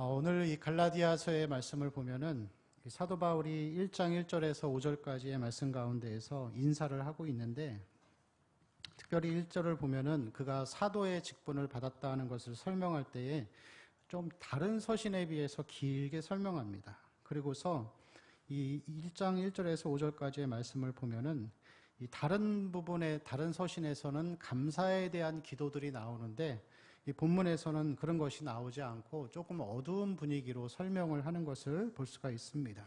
오늘 이 갈라디아서의 말씀을 보면은 사도 바울이 1장 1절에서 5절까지의 말씀 가운데에서 인사를 하고 있는데, 특별히 1절을 보면은 그가 사도의 직분을 받았다는 것을 설명할 때에 좀 다른 서신에 비해서 길게 설명합니다. 그리고서 이 1장 1절에서 5절까지의 말씀을 보면은 이 다른 부분의 다른 서신에서는 감사에 대한 기도들이 나오는데, 이 본문에서는 그런 것이 나오지 않고 조금 어두운 분위기로 설명을 하는 것을 볼 수가 있습니다.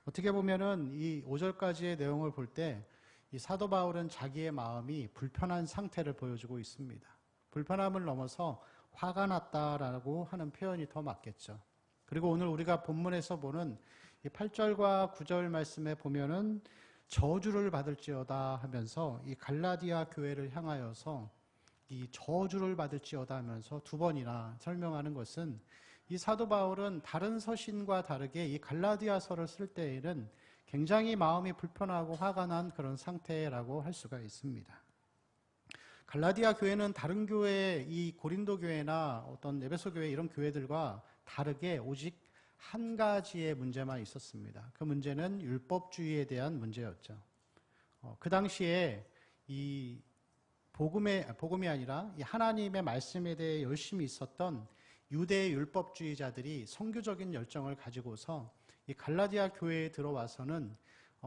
어떻게 보면은 이 5절까지의 내용을 볼 때 이 사도 바울은 자기의 마음이 불편한 상태를 보여주고 있습니다. 불편함을 넘어서 화가 났다라고 하는 표현이 더 맞겠죠. 그리고 오늘 우리가 본문에서 보는 이 8절과 9절 말씀에 보면은 저주를 받을지어다 하면서 이 갈라디아 교회를 향하여서 이 저주를 받을지어다 하면서 두 번이나 설명하는 것은, 이 사도 바울은 다른 서신과 다르게 이 갈라디아서를 쓸 때에는 굉장히 마음이 불편하고 화가 난 그런 상태라고 할 수가 있습니다. 갈라디아 교회는 다른 교회, 이 고린도 교회나 어떤 에베소 교회 이런 교회들과 다르게 오직 한 가지의 문제만 있었습니다. 그 문제는 율법주의에 대한 문제였죠. 그 당시에 이 복음이 아니라 이 하나님의 말씀에 대해 열심히 있었던 유대 율법주의자들이 선교적인 열정을 가지고서 이 갈라디아 교회에 들어와서는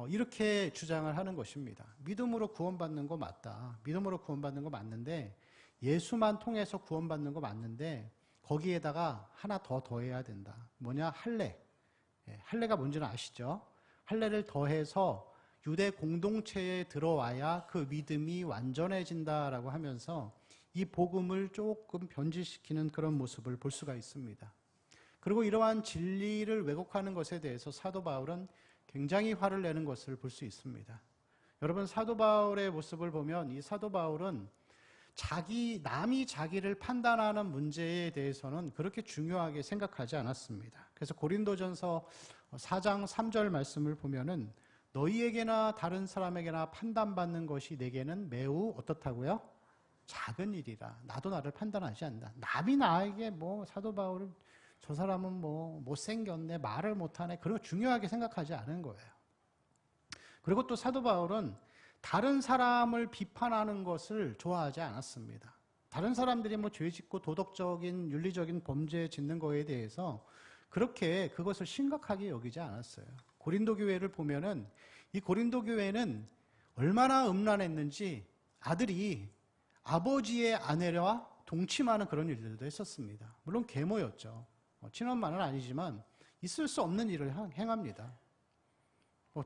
이렇게 주장을 하는 것입니다. 믿음으로 구원받는 거 맞다. 믿음으로 구원받는 거 맞는데, 예수만 통해서 구원받는 거 맞는데 거기에다가 하나 더 더해야 된다. 뭐냐? 할례. 할례가 뭔지는 아시죠? 할례를 더해서 유대 공동체에 들어와야 그 믿음이 완전해진다라고 하면서 이 복음을 조금 변질시키는 그런 모습을 볼 수가 있습니다. 그리고 이러한 진리를 왜곡하는 것에 대해서 사도 바울은 굉장히 화를 내는 것을 볼 수 있습니다. 여러분, 사도 바울의 모습을 보면 이 사도 바울은 남이 자기를 판단하는 문제에 대해서는 그렇게 중요하게 생각하지 않았습니다. 그래서 고린도전서 4장 3절 말씀을 보면은 너희에게나 다른 사람에게나 판단받는 것이 내게는 매우 어떻다고요? 작은 일이라. 나도 나를 판단하지 않는다. 남이 나에게 사도 바울은 저 사람은 못생겼네, 말을 못하네, 그런 거 중요하게 생각하지 않은 거예요. 그리고 또 사도 바울은 다른 사람을 비판하는 것을 좋아하지 않았습니다. 다른 사람들이 죄 짓고 도덕적인, 윤리적인 범죄 짓는 거에 대해서 그렇게 그것을 심각하게 여기지 않았어요. 고린도 교회를 보면은 이 고린도 교회는 얼마나 음란했는지 아들이 아버지의 아내와 동침하는 그런 일들도 했었습니다. 물론 계모였죠. 친엄마는 아니지만 있을 수 없는 일을 행합니다.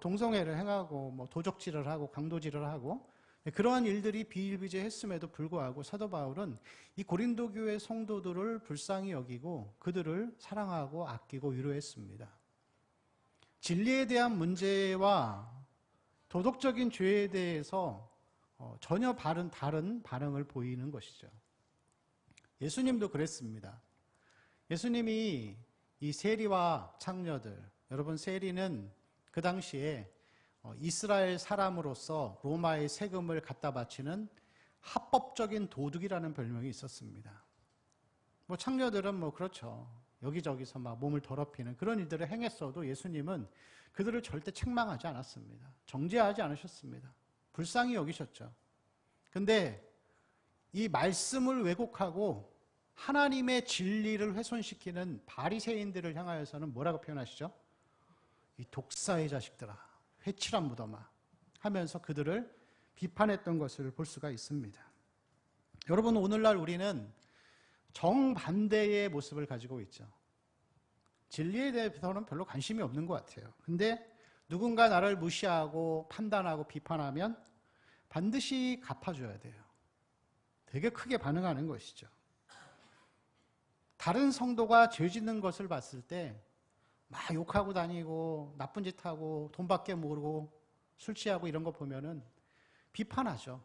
동성애를 행하고 도적질을 하고 강도질을 하고 그러한 일들이 비일비재했음에도 불구하고 사도 바울은 이 고린도 교회 성도들을 불쌍히 여기고 그들을 사랑하고 아끼고 위로했습니다. 진리에 대한 문제와 도덕적인 죄에 대해서 전혀 다른 반응을 보이는 것이죠. 예수님도 그랬습니다. 예수님이 이 세리와 창녀들, 여러분, 세리는 그 당시에 이스라엘 사람으로서 로마의 세금을 갖다 바치는 합법적인 도둑이라는 별명이 있었습니다. 창녀들은 그렇죠. 여기저기서 몸을 더럽히는 그런 일들을 행했어도 예수님은 그들을 절대 책망하지 않았습니다. 정죄하지 않으셨습니다. 불쌍히 여기셨죠. 근데 이 말씀을 왜곡하고 하나님의 진리를 훼손시키는 바리새인들을 향하여서는 뭐라고 표현하시죠? 이 독사의 자식들아, 회칠한 무덤아 하면서 그들을 비판했던 것을 볼 수가 있습니다. 여러분, 오늘날 우리는 정반대의 모습을 가지고 있죠. 진리에 대해서는 별로 관심이 없는 것 같아요. 근데 누군가 나를 무시하고 판단하고 비판하면 반드시 갚아줘야 돼요. 되게 크게 반응하는 것이죠. 다른 성도가 죄 짓는 것을 봤을 때 막 욕하고 다니고 나쁜 짓 하고 돈밖에 모르고 술 취하고 이런 거 보면은 비판하죠.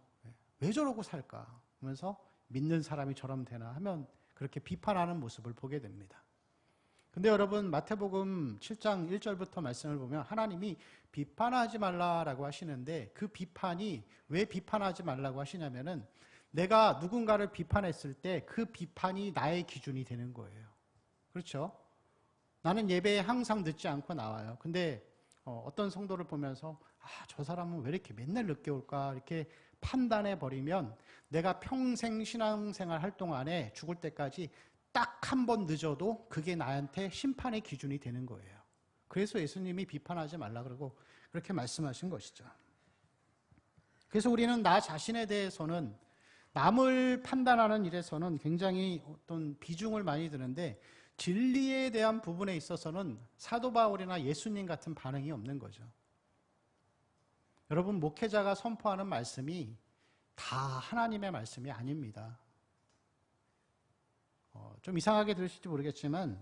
왜 저러고 살까 하면서 믿는 사람이 저러면 되나 하면 그렇게 비판하는 모습을 보게 됩니다. 근데 여러분, 마태복음 7장 1절부터 말씀을 보면 하나님이 비판하지 말라라고 하시는데, 그 비판이 왜 비판하지 말라고 하시냐면은 내가 누군가를 비판했을 때 그 비판이 나의 기준이 되는 거예요. 그렇죠? 나는 예배에 항상 늦지 않고 나와요. 근데 어떤 성도를 보면서 저 사람은 왜 이렇게 맨날 늦게 올까 이렇게 판단해 버리면 내가 평생 신앙생활 할 동안에 죽을 때까지 딱 한 번 늦어도 그게 나한테 심판의 기준이 되는 거예요. 그래서 예수님이 비판하지 말라 그러고 그렇게 말씀하신 것이죠. 그래서 우리는 나 자신에 대해서는 남을 판단하는 일에서는 굉장히 어떤 비중을 많이 두는데 진리에 대한 부분에 있어서는 사도 바울이나 예수님 같은 반응이 없는 거죠. 여러분, 목회자가 선포하는 말씀이 다 하나님의 말씀이 아닙니다. 좀 이상하게 들으실지 모르겠지만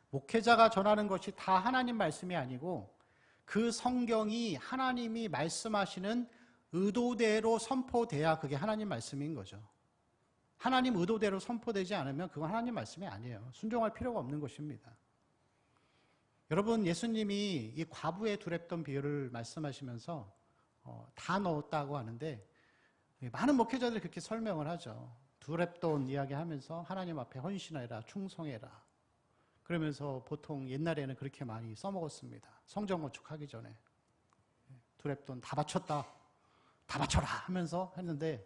목회자가 전하는 것이 다 하나님 말씀이 아니고 그 성경이 하나님이 말씀하시는 의도대로 선포돼야 그게 하나님 말씀인 거죠. 하나님 의도대로 선포되지 않으면 그건 하나님 말씀이 아니에요. 순종할 필요가 없는 것입니다. 여러분, 예수님이 이 과부의 두렵던 비유를 말씀하시면서 다 넣었다고 하는데 많은 목회자들이 그렇게 설명을 하죠. 두렵돈 이야기하면서 하나님 앞에 헌신해라, 충성해라. 그러면서 보통 옛날에는 그렇게 많이 써먹었습니다. 성전 건축하기 전에. 두렵돈 다 바쳤다. 다 바쳐라 하면서 했는데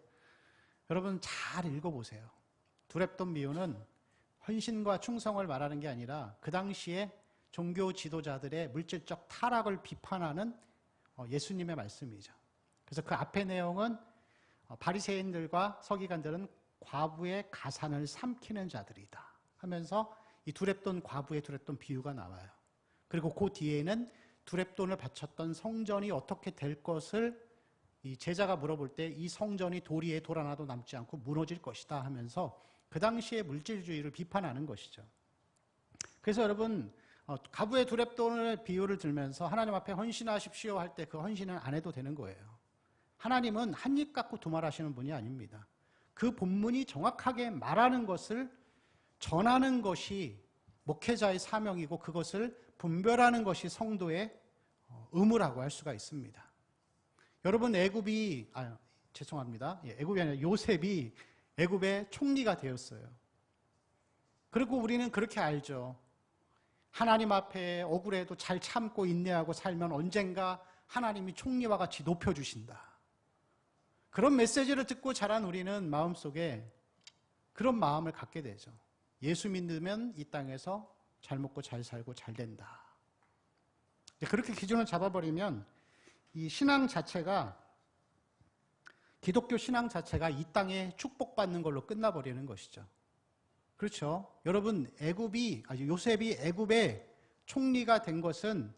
여러분 잘 읽어보세요. 두렵돈 비유는 헌신과 충성을 말하는 게 아니라 그 당시에 종교 지도자들의 물질적 타락을 비판하는 예수님의 말씀이죠. 그래서 그 앞의 내용은 바리새인들과 서기관들은 과부의 가산을 삼키는 자들이다 하면서 이 두렙돈 과부의 두렙돈 비유가 나와요. 그리고 그 뒤에는 두렙돈을 바쳤던 성전이 어떻게 될 것을 이 제자가 물어볼 때 이 성전이 돌 위에 돌 하나도 남지 않고 무너질 것이다 하면서 그 당시의 물질주의를 비판하는 것이죠. 그래서 여러분 과부의 두렙돈의 비유를 들면서 하나님 앞에 헌신하십시오 할 때 그 헌신은 안 해도 되는 거예요. 하나님은 한 입 갖고 두말하시는 분이 아닙니다. 그 본문이 정확하게 말하는 것을 전하는 것이 목회자의 사명이고 그것을 분별하는 것이 성도의 의무라고 할 수가 있습니다. 여러분 애굽이 애굽이 아니라 요셉이 애굽의 총리가 되었어요. 그리고 우리는 그렇게 알죠. 하나님 앞에 억울해도 잘 참고 인내하고 살면 언젠가 하나님이 총리와 같이 높여주신다. 그런 메시지를 듣고 자란 우리는 마음속에 그런 마음을 갖게 되죠. 예수 믿으면 이 땅에서 잘 먹고 잘 살고 잘 된다. 그렇게 기준을 잡아버리면 이 신앙 자체가 기독교 신앙 자체가 이 땅에 축복받는 걸로 끝나버리는 것이죠. 그렇죠. 여러분 요셉이 애굽의 총리가 된 것은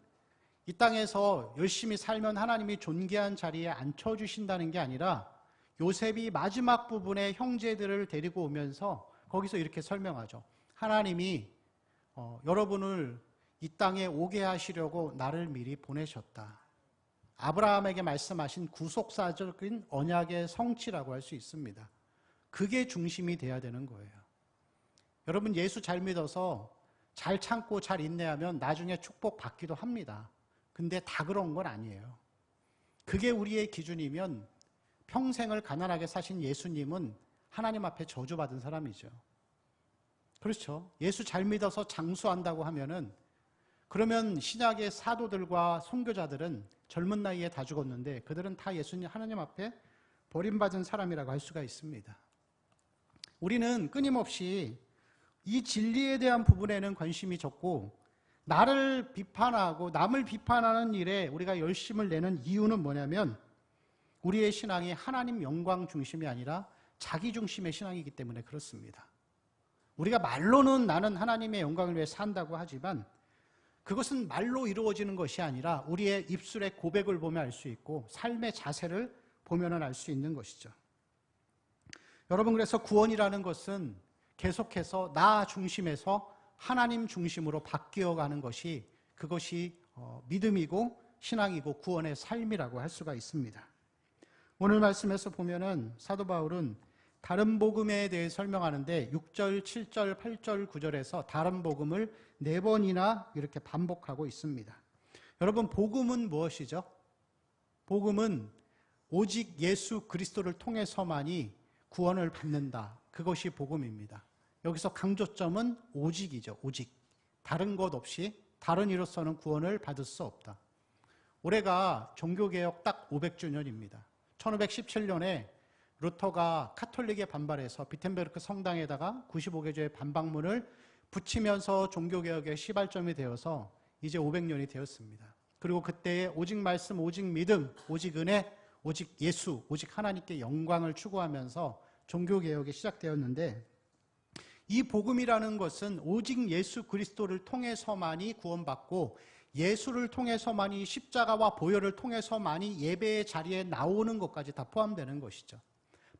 이 땅에서 열심히 살면 하나님이 존귀한 자리에 앉혀주신다는 게 아니라 요셉이 마지막 부분에 형제들을 데리고 오면서 거기서 이렇게 설명하죠. 하나님이 여러분을 이 땅에 오게 하시려고 나를 미리 보내셨다. 아브라함에게 말씀하신 구속사적인 언약의 성취라고 할 수 있습니다. 그게 중심이 돼야 되는 거예요. 여러분 예수 잘 믿어서 잘 참고 잘 인내하면 나중에 축복 받기도 합니다. 근데 다 그런 건 아니에요. 그게 우리의 기준이면 평생을 가난하게 사신 예수님은 하나님 앞에 저주받은 사람이죠. 그렇죠. 예수 잘 믿어서 장수한다고 하면은 그러면 신약의 사도들과 선교자들은 젊은 나이에 다 죽었는데 그들은 다 예수님 하나님 앞에 버림받은 사람이라고 할 수가 있습니다. 우리는 끊임없이 이 진리에 대한 부분에는 관심이 적고 나를 비판하고 남을 비판하는 일에 우리가 열심을 내는 이유는 뭐냐면 우리의 신앙이 하나님 영광 중심이 아니라 자기 중심의 신앙이기 때문에 그렇습니다. 우리가 말로는 나는 하나님의 영광을 위해 산다고 하지만 그것은 말로 이루어지는 것이 아니라 우리의 입술의 고백을 보면 알 수 있고 삶의 자세를 보면 알 수 있는 것이죠. 여러분 그래서 구원이라는 것은 계속해서 나 중심에서 하나님 중심으로 바뀌어가는 것이 그것이 믿음이고 신앙이고 구원의 삶이라고 할 수가 있습니다. 오늘 말씀에서 보면은 사도 바울은 다른 복음에 대해 설명하는데 6절, 7절, 8절, 9절에서 다른 복음을 4번이나 이렇게 반복하고 있습니다. 여러분 복음은 무엇이죠? 복음은 오직 예수 그리스도를 통해서만이 구원을 받는다. 그것이 복음입니다. 여기서 강조점은 오직이죠. 오직. 다른 것 없이 다른 이로서는 구원을 받을 수 없다. 올해가 종교개혁 딱 500주년입니다. 1517년에 루터가 카톨릭에 반발해서 비텐베르크 성당에다가 95개조의 반박문을 붙이면서 종교개혁의 시발점이 되어서 이제 500년이 되었습니다. 그리고 그때의 오직 말씀, 오직 믿음, 오직 은혜, 오직 예수, 오직 하나님께 영광을 추구하면서 종교개혁이 시작되었는데, 이 복음이라는 것은 오직 예수 그리스도를 통해서만이 구원받고 예수를 통해서만이 십자가와 보혈을 통해서만이 예배의 자리에 나오는 것까지 다 포함되는 것이죠.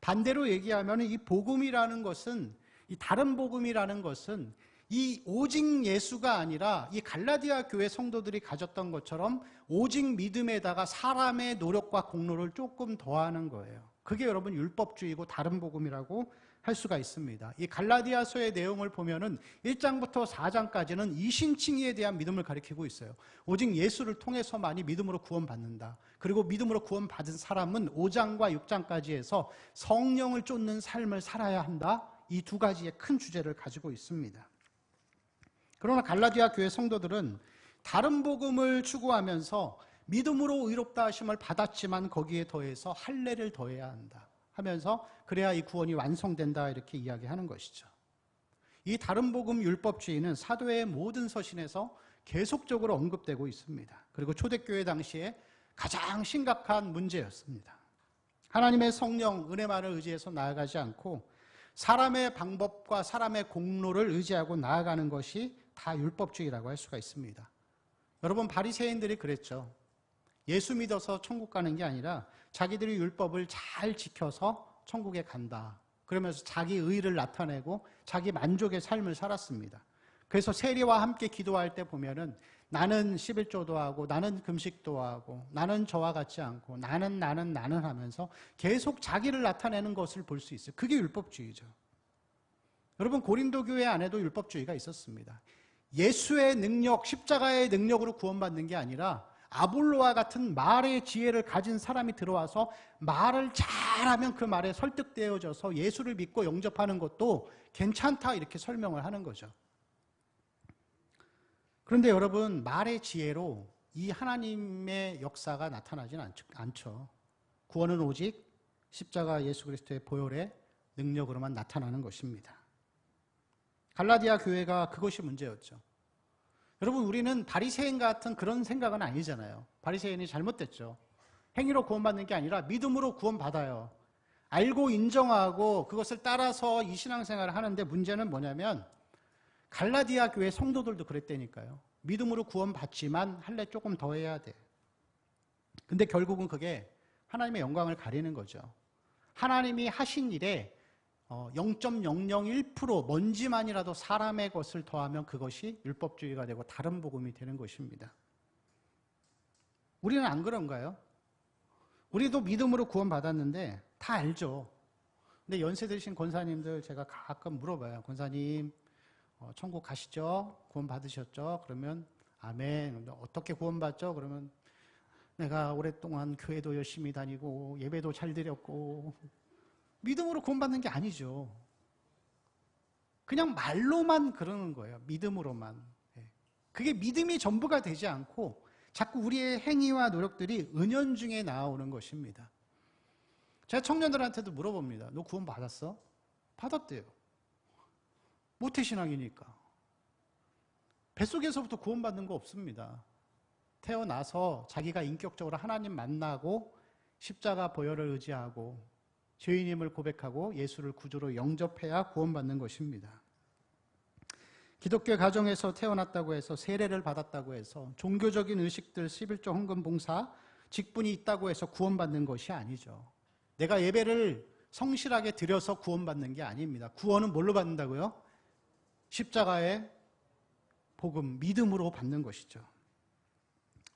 반대로 얘기하면 이 복음이라는 것은, 이 다른 복음이라는 것은 이 오직 예수가 아니라 이 갈라디아 교회 성도들이 가졌던 것처럼 오직 믿음에다가 사람의 노력과 공로를 조금 더하는 거예요. 그게 여러분 율법주의고 다른 복음이라고 할 수가 있습니다. 이 갈라디아서의 내용을 보면은 1장부터 4장까지는 이신칭의에 대한 믿음을 가리키고 있어요. 오직 예수를 통해서만이 믿음으로 구원받는다. 그리고 믿음으로 구원받은 사람은 5장과 6장까지 해서 성령을 쫓는 삶을 살아야 한다. 이 두 가지의 큰 주제를 가지고 있습니다. 그러나 갈라디아 교회 성도들은 다른 복음을 추구하면서 믿음으로 의롭다 하심을 받았지만 거기에 더해서 할례를 더해야 한다 하면서 그래야 이 구원이 완성된다 이렇게 이야기하는 것이죠. 이 다른 복음 율법주의는 사도의 모든 서신에서 계속적으로 언급되고 있습니다. 그리고 초대교회 당시에 가장 심각한 문제였습니다. 하나님의 성령, 은혜만을 의지해서 나아가지 않고 사람의 방법과 사람의 공로를 의지하고 나아가는 것이 다 율법주의라고 할 수가 있습니다. 여러분, 바리새인들이 그랬죠. 예수 믿어서 천국 가는 게 아니라 자기들이 율법을 잘 지켜서 천국에 간다. 그러면서 자기 의를 나타내고 자기 만족의 삶을 살았습니다. 그래서 세리와 함께 기도할 때 보면은 나는 11조도 하고 나는 금식도 하고 나는 저와 같지 않고 나는 하면서 계속 자기를 나타내는 것을 볼 수 있어요. 그게 율법주의죠. 여러분, 고린도 교회 안에도 율법주의가 있었습니다. 예수의 능력, 십자가의 능력으로 구원받는 게 아니라 아볼로와 같은 말의 지혜를 가진 사람이 들어와서 말을 잘하면 그 말에 설득되어져서 예수를 믿고 영접하는 것도 괜찮다 이렇게 설명을 하는 거죠. 그런데 여러분, 말의 지혜로 이 하나님의 역사가 나타나지는 않죠. 구원은 오직 십자가 예수 그리스도의 보혈의 능력으로만 나타나는 것입니다. 갈라디아 교회가 그것이 문제였죠. 여러분, 우리는 바리새인 같은 그런 생각은 아니잖아요. 바리새인이 잘못됐죠. 행위로 구원받는 게 아니라 믿음으로 구원받아요. 알고 인정하고 그것을 따라서 이 신앙생활을 하는데 문제는 뭐냐면 갈라디아 교회 성도들도 그랬다니까요. 믿음으로 구원받지만 할례 조금 더 해야 돼. 근데 결국은 그게 하나님의 영광을 가리는 거죠. 하나님이 하신 일에 0.001% 먼지만이라도 사람의 것을 더하면 그것이 율법주의가 되고 다른 복음이 되는 것입니다. 우리는 안 그런가요? 우리도 믿음으로 구원받았는데 다 알죠. 근데 연세 드신 권사님들 제가 가끔 물어봐요. 권사님, 천국 가시죠? 구원 받으셨죠? 그러면 아멘. 어떻게 구원받죠? 그러면 내가 오랫동안 교회도 열심히 다니고 예배도 잘 드렸고. 믿음으로 구원받는 게 아니죠. 그냥 말로만 그러는 거예요. 믿음으로만. 그게 믿음이 전부가 되지 않고 자꾸 우리의 행위와 노력들이 은연중에 나오는 것입니다. 제가 청년들한테도 물어봅니다. 너 구원 받았어? 받았대요. 모태신앙이니까. 뱃속에서부터 구원받는 거 없습니다. 태어나서 자기가 인격적으로 하나님 만나고 십자가 보혈을 의지하고 죄인임을 고백하고 예수를 구주로 영접해야 구원받는 것입니다. 기독교 가정에서 태어났다고 해서 세례를 받았다고 해서 종교적인 의식들 11조 헌금 봉사 직분이 있다고 해서 구원받는 것이 아니죠. 내가 예배를 성실하게 드려서 구원받는 게 아닙니다. 구원은 뭘로 받는다고요? 십자가의 복음, 믿음으로 받는 것이죠.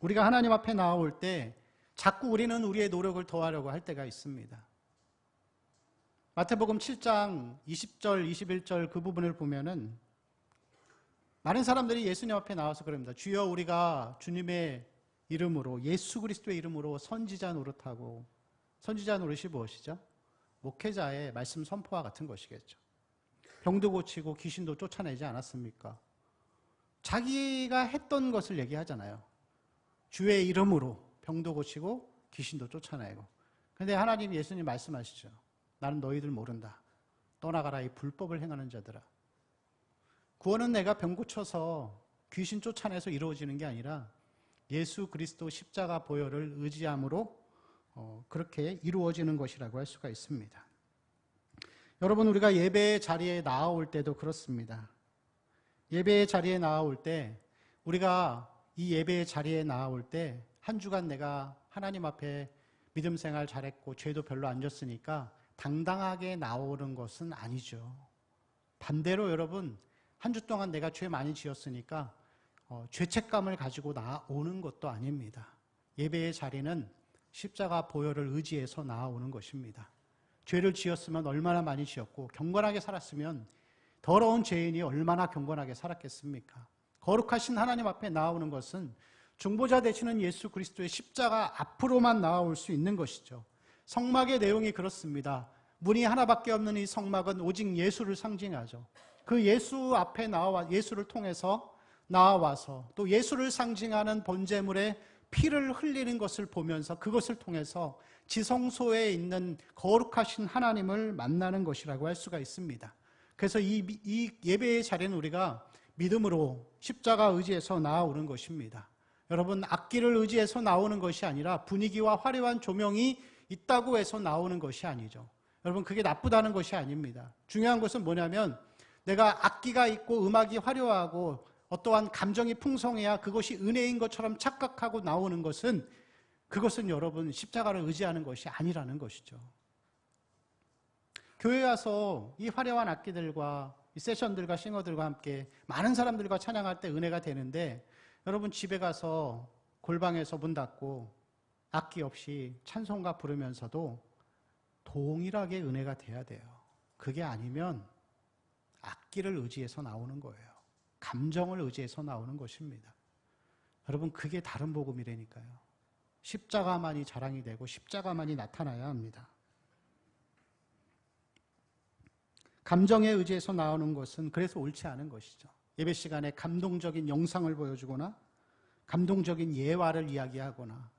우리가 하나님 앞에 나올 때 자꾸 우리는 우리의 노력을 더하려고 할 때가 있습니다. 마태복음 7장 20절, 21절 그 부분을 보면은 많은 사람들이 예수님 앞에 나와서 그럽니다. 주여, 우리가 주님의 이름으로, 예수 그리스도의 이름으로 선지자 노릇하고, 선지자 노릇이 무엇이죠? 목회자의 말씀 선포와 같은 것이겠죠. 병도 고치고 귀신도 쫓아내지 않았습니까? 자기가 했던 것을 얘기하잖아요. 주의 이름으로 병도 고치고 귀신도 쫓아내고. 그런데 하나님 예수님 말씀하시죠. 나는 너희들 모른다. 떠나가라 이 불법을 행하는 자들아. 구원은 내가 병 고쳐서 귀신 쫓아내서 이루어지는 게 아니라 예수 그리스도 십자가 보혈을 의지함으로 그렇게 이루어지는 것이라고 할 수가 있습니다. 여러분, 우리가 예배의 자리에 나아올 때도 그렇습니다. 예배의 자리에 나아올 때, 우리가 이 예배의 자리에 나아올 때 한 주간 내가 하나님 앞에 믿음 생활 잘했고 죄도 별로 안 졌으니까 당당하게 나오는 것은 아니죠. 반대로 여러분, 한 주 동안 내가 죄 많이 지었으니까 죄책감을 가지고 나오는 것도 아닙니다. 예배의 자리는 십자가 보혈을 의지해서 나아오는 것입니다. 죄를 지었으면 얼마나 많이 지었고 경건하게 살았으면 더러운 죄인이 얼마나 경건하게 살았겠습니까? 거룩하신 하나님 앞에 나오는 것은 중보자 되시는 예수 그리스도의 십자가 앞으로만 나아올 수 있는 것이죠. 성막의 내용이 그렇습니다. 문이 하나밖에 없는 이 성막은 오직 예수를 상징하죠. 그 예수 앞에 나와 예수를 통해서 나와서 또 예수를 상징하는 번제물의 피를 흘리는 것을 보면서 그것을 통해서 지성소에 있는 거룩하신 하나님을 만나는 것이라고 할 수가 있습니다. 그래서 이 예배의 자리는 우리가 믿음으로 십자가 의지해서 나아오는 것입니다. 여러분, 악기를 의지해서 나오는 것이 아니라 분위기와 화려한 조명이 있다고 해서 나오는 것이 아니죠. 여러분, 그게 나쁘다는 것이 아닙니다. 중요한 것은 뭐냐면 내가 악기가 있고 음악이 화려하고 어떠한 감정이 풍성해야 그것이 은혜인 것처럼 착각하고 나오는 것은 그것은 여러분 십자가를 의지하는 것이 아니라는 것이죠. 교회에 와서 이 화려한 악기들과 이 세션들과 싱어들과 함께 많은 사람들과 찬양할 때 은혜가 되는데 여러분 집에 가서 골방에서 문 닫고 악기 없이 찬송가 부르면서도 동일하게 은혜가 돼야 돼요. 그게 아니면 악기를 의지해서 나오는 거예요. 감정을 의지해서 나오는 것입니다. 여러분, 그게 다른 복음이라니까요. 십자가만이 자랑이 되고 십자가만이 나타나야 합니다. 감정에 의지해서 나오는 것은 그래서 옳지 않은 것이죠. 예배 시간에 감동적인 영상을 보여주거나 감동적인 예화를 이야기하거나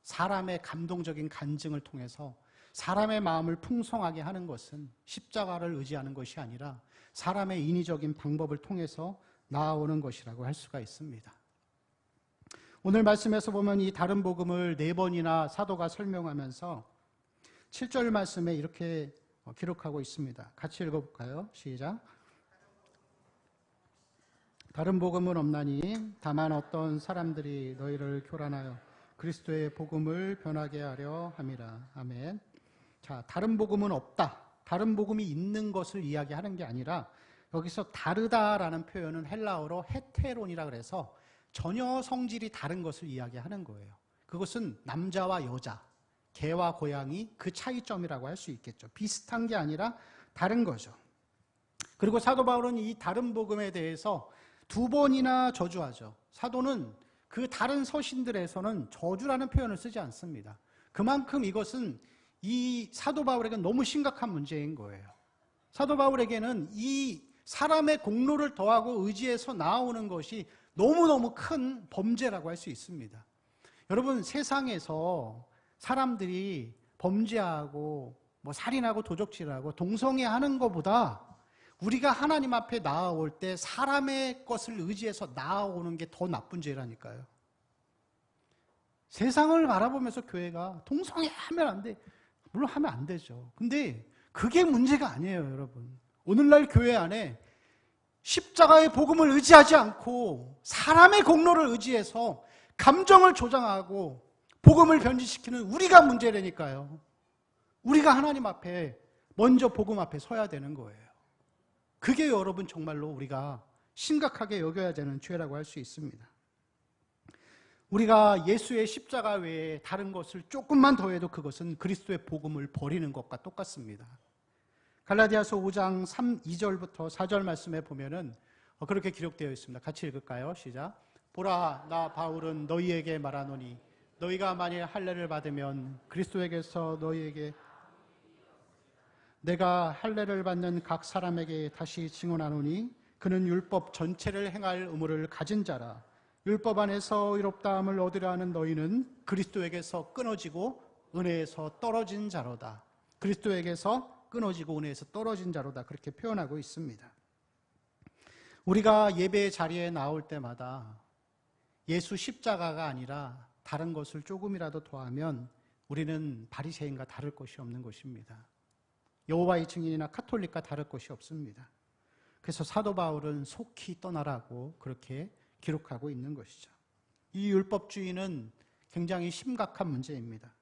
사람의 감동적인 간증을 통해서 사람의 마음을 풍성하게 하는 것은 십자가를 의지하는 것이 아니라 사람의 인위적인 방법을 통해서 나아오는 것이라고 할 수가 있습니다. 오늘 말씀에서 보면 이 다른 복음을 4번이나 사도가 설명하면서 7절 말씀에 이렇게 기록하고 있습니다. 같이 읽어볼까요? 시작. 다른 복음은 없나니 다만 어떤 사람들이 너희를 교란하여 그리스도의 복음을 변하게 하려 함이라. 아멘. 자, 다른 복음은 없다. 다른 복음이 있는 것을 이야기하는 게 아니라 여기서 다르다라는 표현은 헬라어로 헤테론이라 그래서 전혀 성질이 다른 것을 이야기하는 거예요. 그것은 남자와 여자, 개와 고양이 그 차이점이라고 할 수 있겠죠. 비슷한 게 아니라 다른 거죠. 그리고 사도 바울은 이 다른 복음에 대해서 2번이나 저주하죠. 사도는 그 다른 서신들에서는 저주라는 표현을 쓰지 않습니다. 그만큼 이것은 이 사도 바울에게는 너무 심각한 문제인 거예요. 사도 바울에게는 이 사람의 공로를 더하고 의지해서 나오는 것이 너무너무 큰 범죄라고 할 수 있습니다. 여러분, 세상에서 사람들이 범죄하고 살인하고 도적질하고 동성애하는 것보다 우리가 하나님 앞에 나아올 때 사람의 것을 의지해서 나아오는 게 더 나쁜 죄라니까요. 세상을 바라보면서 교회가 동성애하면 안 돼. 물론 하면 안 되죠. 근데 그게 문제가 아니에요, 여러분. 오늘날 교회 안에 십자가의 복음을 의지하지 않고 사람의 공로를 의지해서 감정을 조장하고 복음을 변질시키는 우리가 문제라니까요. 우리가 하나님 앞에 먼저 복음 앞에 서야 되는 거예요. 그게 여러분 정말로 우리가 심각하게 여겨야 되는 죄라고 할 수 있습니다. 우리가 예수의 십자가 외에 다른 것을 조금만 더해도 그것은 그리스도의 복음을 버리는 것과 똑같습니다. 갈라디아서 5장 2절부터 4절 말씀에 보면은 그렇게 기록되어 있습니다. 같이 읽을까요? 시작. 보라, 나 바울은 너희에게 말하노니 너희가 만일 할례를 받으면 그리스도에게서 너희에게 내가 할례를 받는 각 사람에게 다시 증언하노니 그는 율법 전체를 행할 의무를 가진 자라. 율법 안에서 의롭다함을 얻으려 하는 너희는 그리스도에게서 끊어지고 은혜에서 떨어진 자로다. 그리스도에게서 끊어지고 은혜에서 떨어진 자로다. 그렇게 표현하고 있습니다. 우리가 예배 자리에 나올 때마다 예수 십자가가 아니라 다른 것을 조금이라도 더하면 우리는 바리새인과 다를 것이 없는 것입니다. 여호와의 증인이나 카톨릭과 다를 것이 없습니다. 그래서 사도 바울은 속히 떠나라고 그렇게 기록하고 있는 것이죠. 이 율법주의는 굉장히 심각한 문제입니다.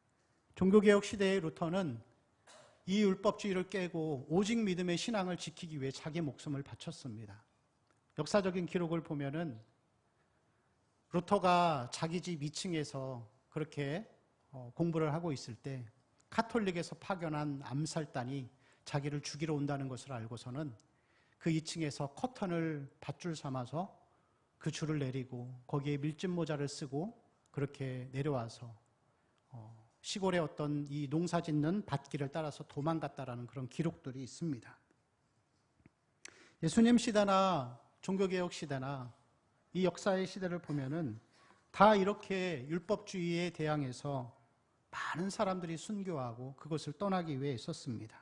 종교개혁 시대의 루터는 이 율법주의를 깨고 오직 믿음의 신앙을 지키기 위해 자기 목숨을 바쳤습니다. 역사적인 기록을 보면은 루터가 자기 집 2층에서 그렇게 공부를 하고 있을 때 카톨릭에서 파견한 암살단이 자기를 죽이러 온다는 것을 알고서는 그 2층에서 커튼을 밧줄 삼아서 그 줄을 내리고 거기에 밀짚 모자를 쓰고 그렇게 내려와서 시골의 어떤 이 농사 짓는 밭길을 따라서 도망갔다라는 그런 기록들이 있습니다. 예수님 시대나 종교개혁 시대나 이 역사의 시대를 보면은 다 이렇게 율법주의에 대항해서 많은 사람들이 순교하고 그것을 떠나기 위해 있었습니다.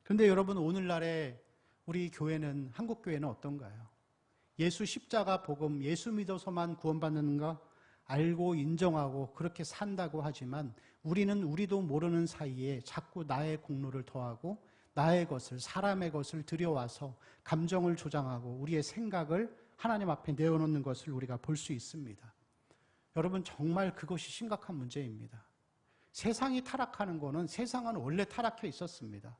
그런데 여러분, 오늘날의 우리 교회는, 한국교회는 어떤가요? 예수 십자가 복음, 예수 믿어서만 구원받는 거 알고 인정하고 그렇게 산다고 하지만 우리도 모르는 사이에 자꾸 나의 공로를 더하고 나의 것을, 사람의 것을 들여와서 감정을 조장하고 우리의 생각을 하나님 앞에 내어놓는 것을 우리가 볼 수 있습니다. 여러분, 정말 그것이 심각한 문제입니다. 세상이 타락하는 거는, 세상은 원래 타락해 있었습니다.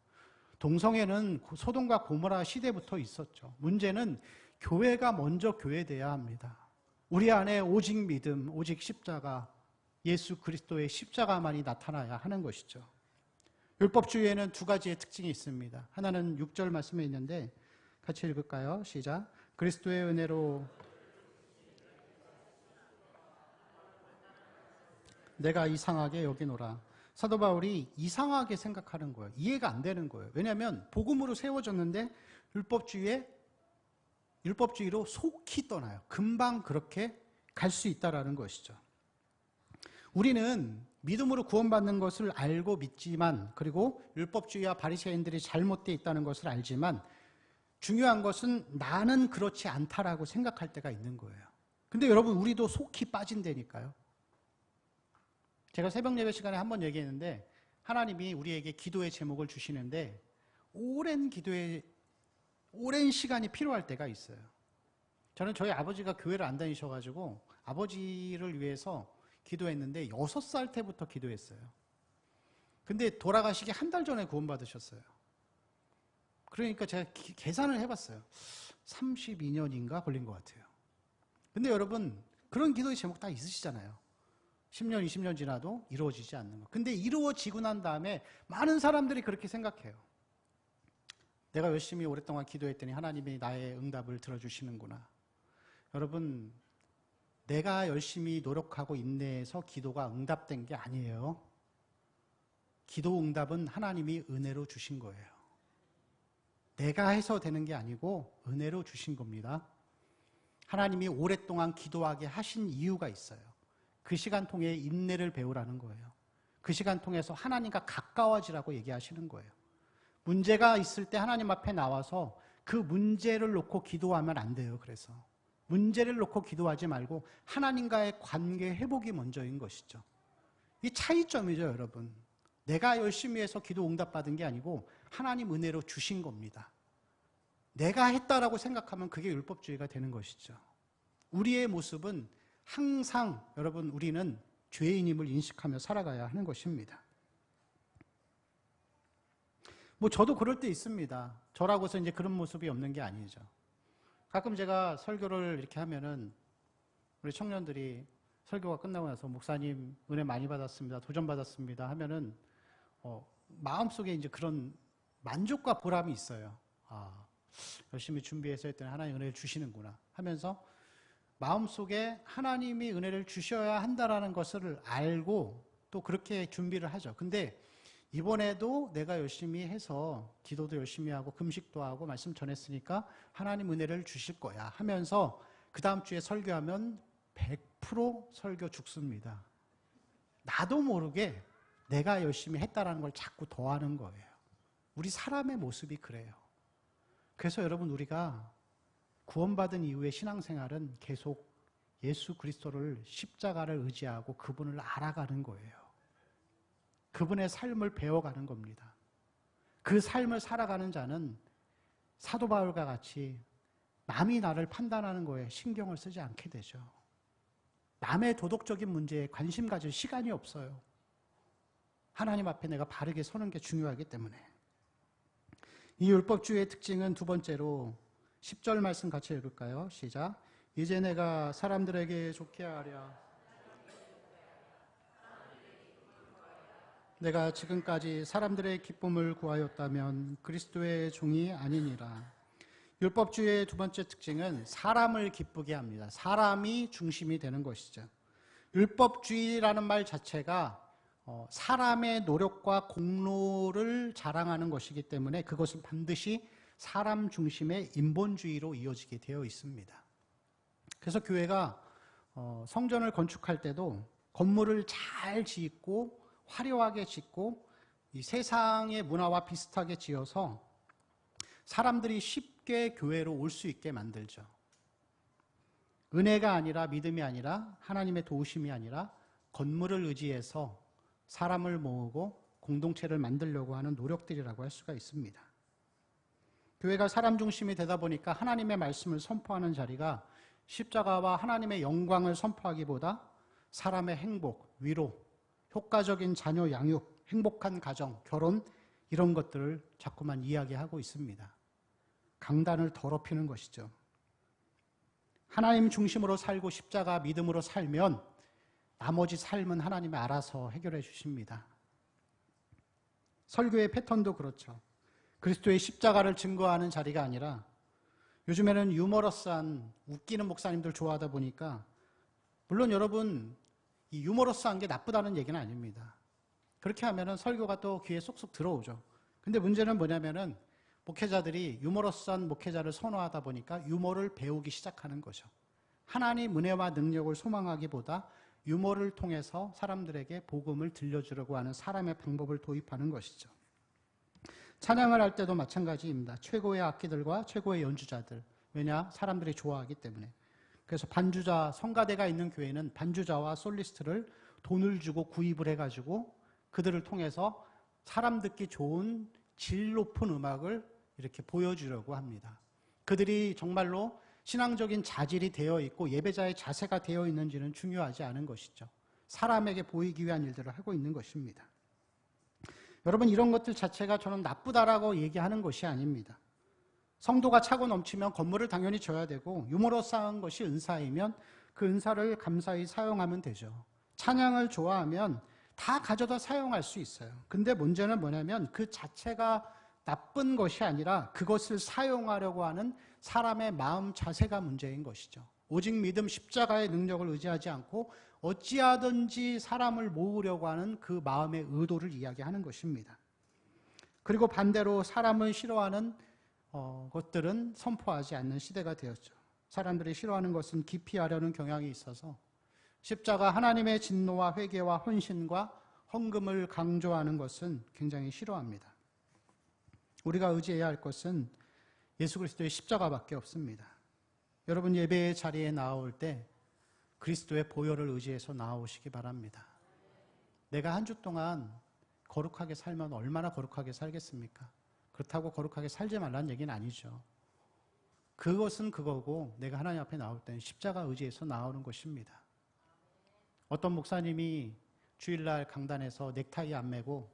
동성애는 소돔과 고모라 시대부터 있었죠. 문제는 교회가 먼저 교회돼야 합니다. 우리 안에 오직 믿음, 오직 십자가, 예수 그리스도의 십자가만이 나타나야 하는 것이죠. 율법주의에는 두 가지의 특징이 있습니다. 하나는 6절 말씀에 있는데 같이 읽을까요? 시작. 그리스도의 은혜로 내가 이상하게 여기노라. 사도 바울이 이상하게 생각하는 거예요. 이해가 안 되는 거예요. 왜냐하면 복음으로 세워졌는데 율법주의로 속히 떠나요. 금방 그렇게 갈 수 있다라는 것이죠. 우리는 믿음으로 구원받는 것을 알고 믿지만, 그리고 율법주의와 바리새인들이 잘못되어 있다는 것을 알지만, 중요한 것은 나는 그렇지 않다라고 생각할 때가 있는 거예요. 근데 여러분, 우리도 속히 빠진다니까요. 제가 새벽 예배 시간에 한번 얘기했는데, 하나님이 우리에게 기도의 제목을 주시는데 오랜 시간이 필요할 때가 있어요. 저는 저희 아버지가 교회를 안 다니셔가지고 아버지를 위해서 기도했는데 6살 때부터 기도했어요. 근데 돌아가시기 한 달 전에 구원받으셨어요. 그러니까 제가 계산을 해봤어요. 32년인가 걸린 것 같아요. 근데 여러분, 그런 기도의 제목 다 있으시잖아요. 10년, 20년 지나도 이루어지지 않는 거. 근데 이루어지고 난 다음에 많은 사람들이 그렇게 생각해요. 내가 열심히 오랫동안 기도했더니 하나님이 나의 응답을 들어주시는구나. 여러분, 내가 열심히 노력하고 인내해서 기도가 응답된 게 아니에요. 기도 응답은 하나님이 은혜로 주신 거예요. 내가 해서 되는 게 아니고 은혜로 주신 겁니다. 하나님이 오랫동안 기도하게 하신 이유가 있어요. 그 시간 통해 인내를 배우라는 거예요. 그 시간 통해서 하나님과 가까워지라고 얘기하시는 거예요. 문제가 있을 때 하나님 앞에 나와서 그 문제를 놓고 기도하면 안 돼요. 그래서 문제를 놓고 기도하지 말고 하나님과의 관계 회복이 먼저인 것이죠. 이 차이점이죠, 여러분. 내가 열심히 해서 기도 응답받은 게 아니고 하나님 은혜로 주신 겁니다. 내가 했다라고 생각하면 그게 율법주의가 되는 것이죠. 우리의 모습은 항상, 여러분, 우리는 죄인임을 인식하며 살아가야 하는 것입니다. 저도 그럴 때 있습니다. 저라고서 이제 그런 모습이 없는 게 아니죠. 가끔 제가 설교를 이렇게 하면은 우리 청년들이 설교가 끝나고 나서 목사님 은혜 많이 받았습니다. 도전 받았습니다. 하면은 마음속에 이제 그런 만족과 보람이 있어요. 열심히 준비해서 했더니 하나님 은혜를 주시는구나 하면서 마음속에 하나님이 은혜를 주셔야 한다라는 것을 알고 또 그렇게 준비를 하죠. 근데 이번에도 내가 열심히 해서 기도도 열심히 하고 금식도 하고 말씀 전했으니까 하나님 은혜를 주실 거야 하면서 그 다음 주에 설교하면 100% 설교 죽습니다. 나도 모르게 내가 열심히 했다라는 걸 자꾸 더하는 거예요. 우리 사람의 모습이 그래요. 그래서 여러분, 우리가 구원받은 이후의 신앙생활은 계속 예수 그리스도를, 십자가를 의지하고 그분을 알아가는 거예요. 그분의 삶을 배워가는 겁니다. 그 삶을 살아가는 자는 사도 바울과 같이 남이 나를 판단하는 거에 신경을 쓰지 않게 되죠. 남의 도덕적인 문제에 관심 가질 시간이 없어요. 하나님 앞에 내가 바르게 서는 게 중요하기 때문에. 이 율법주의의 특징은 두 번째로 10절 말씀 같이 읽을까요? 시작. 이제 내가 사람들에게 좋게 하랴. 내가 지금까지 사람들의 기쁨을 구하였다면 그리스도의 종이 아니니라. 율법주의의 두 번째 특징은 사람을 기쁘게 합니다. 사람이 중심이 되는 것이죠. 율법주의라는 말 자체가 사람의 노력과 공로를 자랑하는 것이기 때문에 그것은 반드시 사람 중심의 인본주의로 이어지게 되어 있습니다. 그래서 교회가 성전을 건축할 때도 건물을 잘 짓고 화려하게 짓고 이 세상의 문화와 비슷하게 지어서 사람들이 쉽게 교회로 올 수 있게 만들죠. 은혜가 아니라, 믿음이 아니라, 하나님의 도우심이 아니라 건물을 의지해서 사람을 모으고 공동체를 만들려고 하는 노력들이라고 할 수가 있습니다. 교회가 사람 중심이 되다 보니까 하나님의 말씀을 선포하는 자리가 십자가와 하나님의 영광을 선포하기보다 사람의 행복, 위로, 효과적인 자녀 양육, 행복한 가정, 결혼, 이런 것들을 자꾸만 이야기하고 있습니다. 강단을 더럽히는 것이죠. 하나님 중심으로 살고 십자가 믿음으로 살면 나머지 삶은 하나님이 알아서 해결해 주십니다. 설교의 패턴도 그렇죠. 그리스도의 십자가를 증거하는 자리가 아니라, 요즘에는 유머러스한 웃기는 목사님들 좋아하다 보니까, 물론 여러분 이 유머러스한 게 나쁘다는 얘기는 아닙니다. 그렇게 하면은 설교가 또 귀에 쏙쏙 들어오죠. 근데 문제는 뭐냐면은 목회자들이 유머러스한 목회자를 선호하다 보니까 유머를 배우기 시작하는 거죠. 하나님 은혜와 능력을 소망하기보다 유머를 통해서 사람들에게 복음을 들려주려고 하는 사람의 방법을 도입하는 것이죠. 찬양을 할 때도 마찬가지입니다. 최고의 악기들과 최고의 연주자들. 왜냐? 사람들이 좋아하기 때문에. 그래서 반주자, 성가대가 있는 교회는 반주자와 솔리스트를 돈을 주고 구입을 해가지고 그들을 통해서 사람 듣기 좋은 질 높은 음악을 이렇게 보여주려고 합니다. 그들이 정말로 신앙적인 자질이 되어 있고 예배자의 자세가 되어 있는지는 중요하지 않은 것이죠. 사람에게 보이기 위한 일들을 하고 있는 것입니다. 여러분, 이런 것들 자체가 저는 나쁘다라고 얘기하는 것이 아닙니다. 성도가 차고 넘치면 건물을 당연히 줘야 되고, 유머러스한 것이 은사이면 그 은사를 감사히 사용하면 되죠. 찬양을 좋아하면 다 가져다 사용할 수 있어요. 근데 문제는 뭐냐면 그 자체가 나쁜 것이 아니라 그것을 사용하려고 하는 사람의 마음 자세가 문제인 것이죠. 오직 믿음 십자가의 능력을 의지하지 않고 어찌하든지 사람을 모으려고 하는 그 마음의 의도를 이야기하는 것입니다. 그리고 반대로 사람을 싫어하는 것들은 선포하지 않는 시대가 되었죠. 사람들이 싫어하는 것은 기피하려는 경향이 있어서 십자가, 하나님의 진노와 회개와 헌신과 헌금을 강조하는 것은 굉장히 싫어합니다. 우리가 의지해야 할 것은 예수 그리스도의 십자가밖에 없습니다. 여러분, 예배의 자리에 나올 때 그리스도의 보혈을 의지해서 나오시기 바랍니다. 내가 한 주 동안 거룩하게 살면 얼마나 거룩하게 살겠습니까? 그렇다고 거룩하게 살지 말라는 얘기는 아니죠. 그것은 그거고, 내가 하나님 앞에 나올 때는 십자가 의지해서 나오는 것입니다. 어떤 목사님이 주일날 강단에서 넥타이 안 매고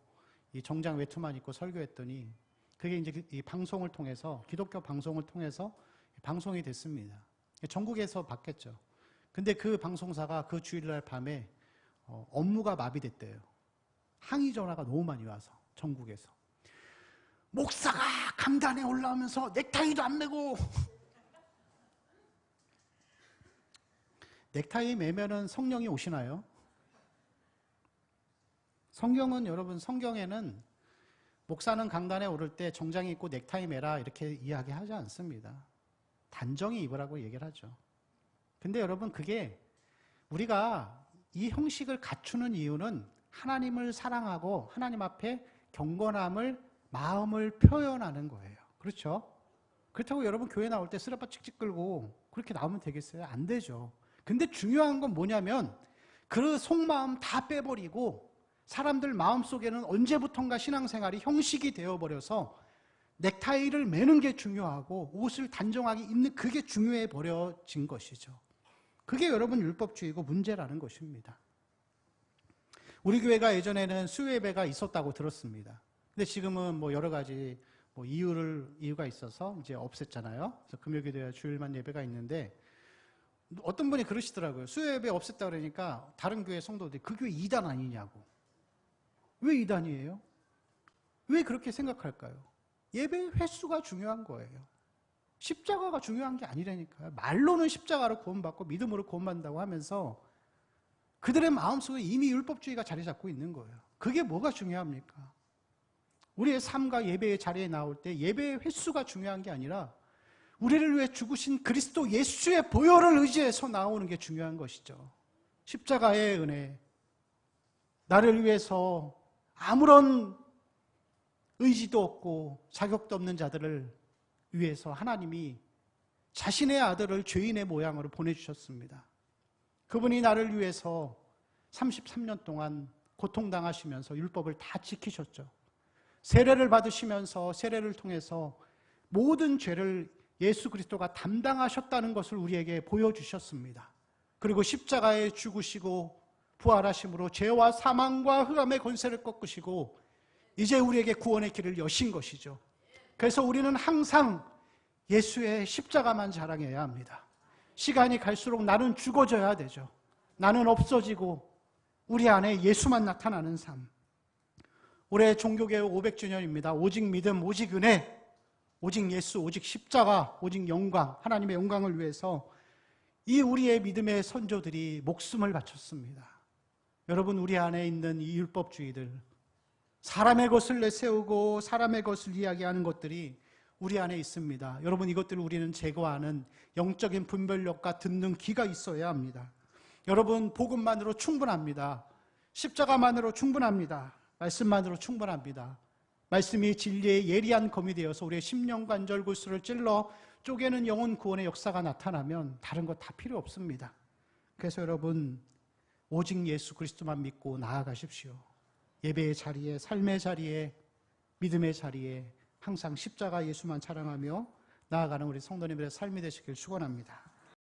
이 정장 외투만 입고 설교했더니 그게 이제 이 방송을 통해서, 기독교 방송을 통해서 방송이 됐습니다. 전국에서 봤겠죠. 근데 그 방송사가 그 주일날 밤에 업무가 마비됐대요. 항의 전화가 너무 많이 와서, 전국에서. 목사가 강단에 올라오면서 넥타이도 안 매고. 넥타이 매면은 성령이 오시나요? 성경은 여러분, 성경에는 목사는 강단에 오를 때 정장 입고 넥타이 매라 이렇게 이야기하지 않습니다. 단정히 입으라고 얘기를 하죠. 근데 여러분, 그게 우리가 이 형식을 갖추는 이유는 하나님을 사랑하고 하나님 앞에 경건함을, 마음을 표현하는 거예요. 그렇죠? 그렇다고 여러분 교회 나올 때 쓰레빠 칙칙 끌고 그렇게 나오면 되겠어요? 안 되죠. 근데 중요한 건 뭐냐면 그 속마음 다 빼버리고 사람들 마음속에는 언제부턴가 신앙생활이 형식이 되어버려서 넥타이를 매는 게 중요하고 옷을 단정하게 입는 그게 중요해 버려진 것이죠. 그게 여러분 율법주의고 문제라는 것입니다. 우리 교회가 예전에는 수요예배가 있었다고 들었습니다. 근데 지금은 뭐 여러 가지 이유가 있어서 이제 없앴잖아요. 그래서 금요기도야 주일만 예배가 있는데, 어떤 분이 그러시더라고요. 수요예배 없앴다 그러니까 다른 교회 성도들이 그 교회 이단 아니냐고. 왜 이단이에요? 왜 그렇게 생각할까요? 예배 횟수가 중요한 거예요. 십자가가 중요한 게 아니라니까요. 말로는 십자가로 구원받고 믿음으로 구원받는다고 하면서 그들의 마음속에 이미 율법주의가 자리 잡고 있는 거예요. 그게 뭐가 중요합니까? 우리의 삶과 예배의 자리에 나올 때 예배의 횟수가 중요한 게 아니라 우리를 위해 죽으신 그리스도 예수의 보혈을 의지해서 나오는 게 중요한 것이죠. 십자가의 은혜, 나를 위해서 아무런 의지도 없고 자격도 없는 자들을 위해서 하나님이 자신의 아들을 죄인의 모양으로 보내주셨습니다. 그분이 나를 위해서 33년 동안 고통당하시면서 율법을 다 지키셨죠. 세례를 받으시면서 세례를 통해서 모든 죄를 예수 그리스도가 담당하셨다는 것을 우리에게 보여주셨습니다. 그리고 십자가에 죽으시고 부활하심으로 죄와 사망과 흑암의 권세를 꺾으시고 이제 우리에게 구원의 길을 여신 것이죠. 그래서 우리는 항상 예수의 십자가만 자랑해야 합니다. 시간이 갈수록 나는 죽어져야 되죠. 나는 없어지고 우리 안에 예수만 나타나는 삶. 올해 종교개혁 500주년입니다. 오직 믿음, 오직 은혜, 오직 예수, 오직 십자가, 오직 영광, 하나님의 영광을 위해서 이 우리의 믿음의 선조들이 목숨을 바쳤습니다. 여러분, 우리 안에 있는 이 율법주의들, 사람의 것을 내세우고 사람의 것을 이야기하는 것들이 우리 안에 있습니다. 여러분, 이것들을 우리는 제거하는 영적인 분별력과 듣는 귀가 있어야 합니다. 여러분, 복음만으로 충분합니다. 십자가만으로 충분합니다. 말씀만으로 충분합니다. 말씀이 진리의 예리한 검이 되어서 우리의 심령관절 구스를 찔러 쪼개는 영혼 구원의 역사가 나타나면 다른 거 다 필요 없습니다. 그래서 여러분, 오직 예수 그리스도만 믿고 나아가십시오. 예배의 자리에, 삶의 자리에, 믿음의 자리에 항상 십자가 예수만 자랑하며 나아가는 우리 성도님들의 삶이 되시길 축원합니다.